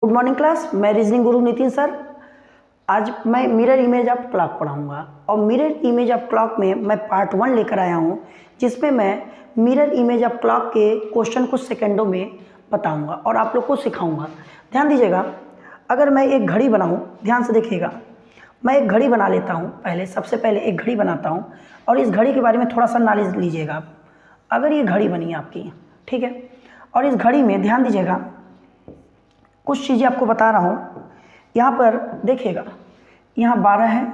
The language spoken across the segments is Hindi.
Good morning class. मैं रीजनिंग गुरु नितिन सर। आज मैं मिरर इमेज ऑफ क्लॉक पढ़ाऊंगा और मिरर इमेज ऑफ क्लॉक में मैं पार्ट 1 लेकर आया हूं, जिसमें मैं मिरर इमेज ऑफ क्लॉक के क्वेश्चन कुछ सेकंडों में बताऊंगा और आप लोग को सिखाऊंगा। ध्यान दीजिएगा। अगर मैं एक घड़ी बनाऊं, ध्यान से देखिएगा, मैं एक घड़ी बना लेता हूं। सबसे पहले एक घड़ी बनाता हूं और इस घड़ी के बारे में थोड़ा सा नॉलेज लीजिएगा आप। अगर ये घड़ी बनी आपकी, ठीक है, और इस घड़ी में ध्यान दीजिएगा, कुछ चीज़ें आपको बता रहा हूँ। यहाँ पर देखिएगा, यहाँ 12 है,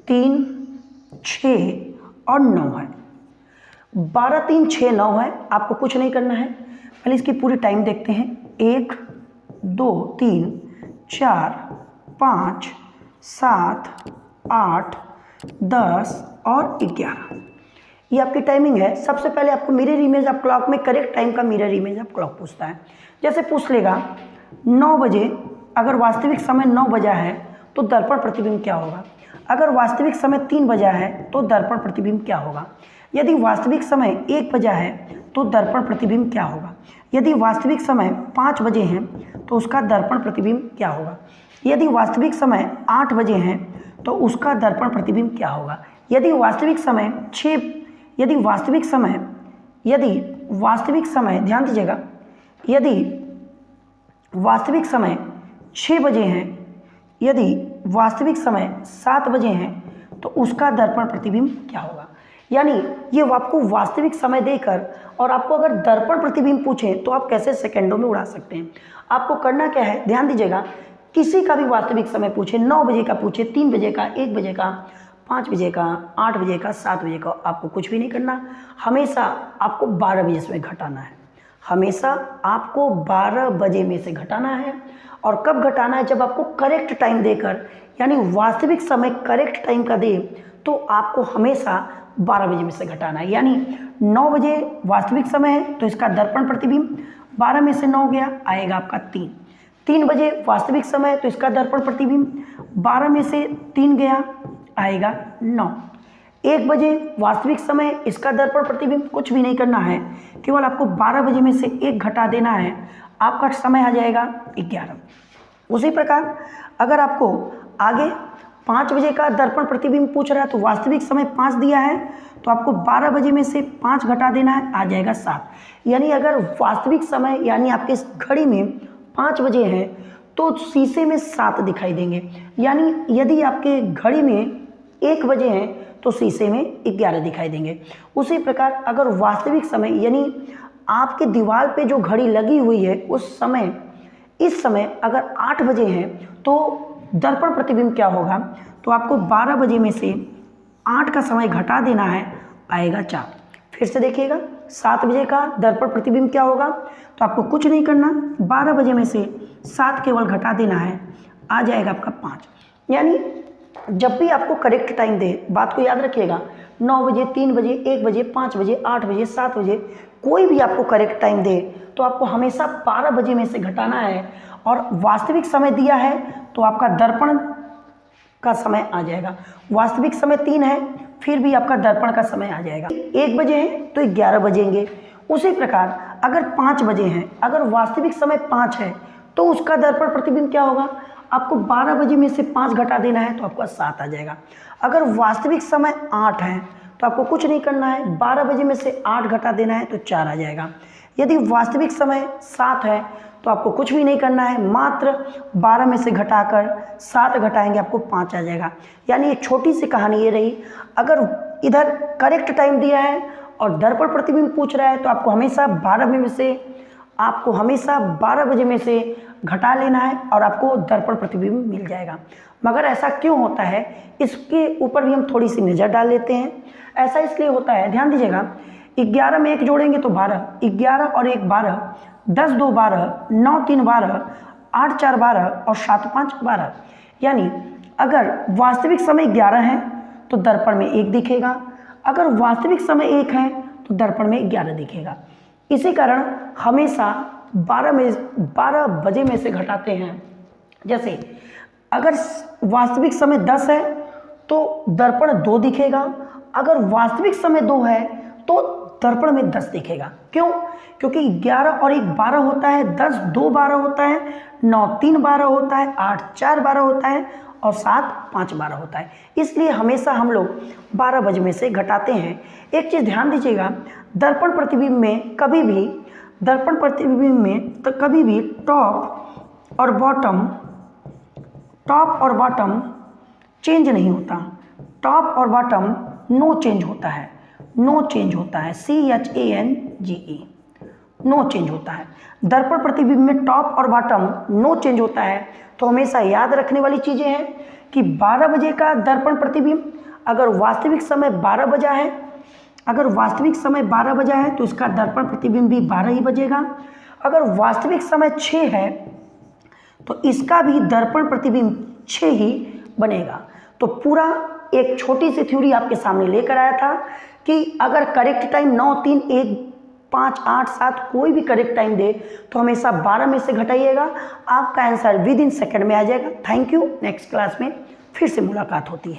3, 6 और 9 है। 12, 3, 6, 9 है। आपको कुछ नहीं करना है, पहले इसकी पूरी टाइम देखते हैं। 1, 2, 3, 4, 5, 7, 8, 10 और 11। ये आपकी टाइमिंग है। सबसे पहले आपको मिरर इमेज ऑफ क्लॉक में करेक्ट टाइम का मिरर इमेज ऑफ क्लॉक पूछता है। जैसे पूछ लेगा 9 बजे, अगर वास्तविक समय 9 बजा है तो दर्पण प्रतिबिंब क्या होगा। अगर वास्तविक समय 3 बजा है तो दर्पण प्रतिबिंब क्या होगा। यदि वास्तविक समय 1 बजा है तो दर्पण प्रतिबिंब क्या होगा। यदि वास्तविक समय 5 बजे हैं तो उसका दर्पण प्रतिबिंब क्या होगा। यदि वास्तविक समय 8 बजे हैं तो उसका दर्पण प्रतिबिंब क्या होगा। यदि वास्तविक समय ध्यान दीजिएगा, यदि वास्तविक समय 6 बजे हैं, यदि वास्तविक समय 7 बजे हैं तो उसका दर्पण प्रतिबिंब क्या होगा। यानी ये आपको वास्तविक समय देकर और आपको अगर दर्पण प्रतिबिंब पूछे तो आप कैसे सेकंडों में उड़ा सकते हैं। आपको करना क्या है, ध्यान दीजिएगा, किसी का भी वास्तविक समय पूछे, 9 बजे का पूछे, 3 बजे का, 1 बजे का, 5 बजे का, 8 बजे का, 7 बजे का, आपको कुछ भी नहीं करना। हमेशा आपको 12 बजे से घटाना है। हमेशा आपको 12 बजे में से घटाना है। और कब घटाना है, जब आपको करेक्ट टाइम देकर, यानी वास्तविक समय करेक्ट टाइम का दे तो आपको हमेशा 12 बजे में से घटाना है। यानी 9 बजे वास्तविक समय है तो इसका दर्पण प्रतिबिंब 12 में से 9 गया, आएगा आपका 3। 3 बजे वास्तविक समय तो इसका दर्पण प्रतिबिंब 12 में से 3 गया, आएगा 9। 1 बजे वास्तविक समय, इसका दर्पण प्रतिबिंब कुछ भी नहीं करना है, केवल आपको 12 बजे में से 1 घटा देना है, आपका समय आ जाएगा 11। उसी प्रकार अगर आपको आगे 5 बजे का दर्पण प्रतिबिंब पूछ रहा है तो वास्तविक समय 5 दिया है तो आपको 12 बजे में से 5 घटा देना है, आ जाएगा 7। यानी अगर वास्तविक समय यानी आपके इस घड़ी में 5 बजे हैं तो शीशे में 7 दिखाई देंगे। यानी यदि आपके घड़ी में 1 बजे हैं तो शीशे में 11 दिखाई देंगे। उसी प्रकार अगर वास्तविक समय यानी आपके दीवार पे जो घड़ी लगी हुई है उस समय, इस समय अगर 8 बजे हैं तो दर्पण प्रतिबिंब क्या होगा, तो आपको 12 बजे में से 8 का समय घटा देना है, आएगा 4। फिर से देखिएगा, 7 बजे का दर्पण प्रतिबिंब क्या होगा, तो आपको कुछ नहीं करना, 12 बजे में से 7 केवल घटा देना है, आ जाएगा आपका 5। यानी जब भी आपको करेक्ट टाइम दे, बात को याद रखिएगा, 9 बजे, 3 बजे, 1 बजे, 5 बजे, 8 बजे, 7 बजे, कोई भी आपको करेक्ट टाइम दे तो आपको हमेशा 12 बजे में से घटाना है। और वास्तविक समय दिया है तो आपका दर्पण का समय आ जाएगा। वास्तविक समय 3 है, फिर भी आपका दर्पण का समय आ जाएगा। 1 बजे है तो 11 बजेंगे। उसी प्रकार अगर 5 बजे हैं, अगर वास्तविक समय 5 है तो उसका दर्पण प्रतिबिंब क्या होगा, आपको 12 बजे में से 5 घटा देना है तो आपका 7 आ जाएगा। अगर वास्तविक समय 8 है तो आपको कुछ नहीं करना है, 12 बजे में से 8 घटा देना है तो 4 आ जाएगा। यदि वास्तविक समय 7 है तो आपको कुछ भी नहीं करना है, मात्र 12 में से घटाकर 7 घटाएंगे, आपको 5 आ जाएगा। यानी एक छोटी सी कहानी ये रही, अगर इधर करेक्ट टाइम दिया है और दर्पण प्रतिबिंब पूछ रहा है तो आपको हमेशा 12 बजे में से घटा लेना है और आपको दर्पण प्रतिबिंब मिल जाएगा। मगर ऐसा क्यों होता है, इसके ऊपर भी हम थोड़ी सी नज़र डाल लेते हैं। ऐसा इसलिए होता है, ध्यान दीजिएगा, 11 में 1 जोड़ेंगे तो 12, 11 और 1 12, 10 2 12, 9 3 12, 8 4 12 और 7 5 12। यानी अगर वास्तविक समय 11 है तो दर्पण में 1 दिखेगा, अगर वास्तविक समय 1 है तो दर्पण में 11 दिखेगा। इसी कारण हमेशा 12 बजे में से घटाते हैं। जैसे अगर वास्तविक समय 10 है तो दर्पण 2 दिखेगा, अगर वास्तविक समय 2 है तो दर्पण में 10 दिखेगा। क्यों? क्योंकि 11 और 1 12 होता है, 10 2 12 होता है, 9 3 12 होता है, 8 4 12 होता है और 7 5 12 होता है। इसलिए हमेशा हम लोग 12 बजे में से घटाते हैं। एक चीज़ ध्यान दीजिएगा, दर्पण प्रतिबिंब में कभी भी टॉप और बॉटम चेंज नहीं होता। टॉप और बॉटम नो चेंज होता है, CHANGE, नो चेंज होता है। दर्पण प्रतिबिंब में टॉप और बॉटम नो चेंज होता है। तो हमेशा याद रखने वाली चीज़ें हैं कि 12 बजे का दर्पण प्रतिबिंब, अगर वास्तविक समय 12 बजा है तो इसका दर्पण प्रतिबिंब भी 12 ही बजेगा। अगर वास्तविक समय 6 है तो इसका भी दर्पण प्रतिबिंब 6 ही बनेगा। तो पूरा एक छोटी सी थ्योरी आपके सामने लेकर आया था कि अगर करेक्ट टाइम 9 3 1 5 8 7 कोई भी करेक्ट टाइम दे तो हमेशा 12 में से घटाइएगा, आपका आंसर विद इन सेकंड में आ जाएगा। Thank you. नेक्स्ट क्लास में फिर से मुलाकात होती है।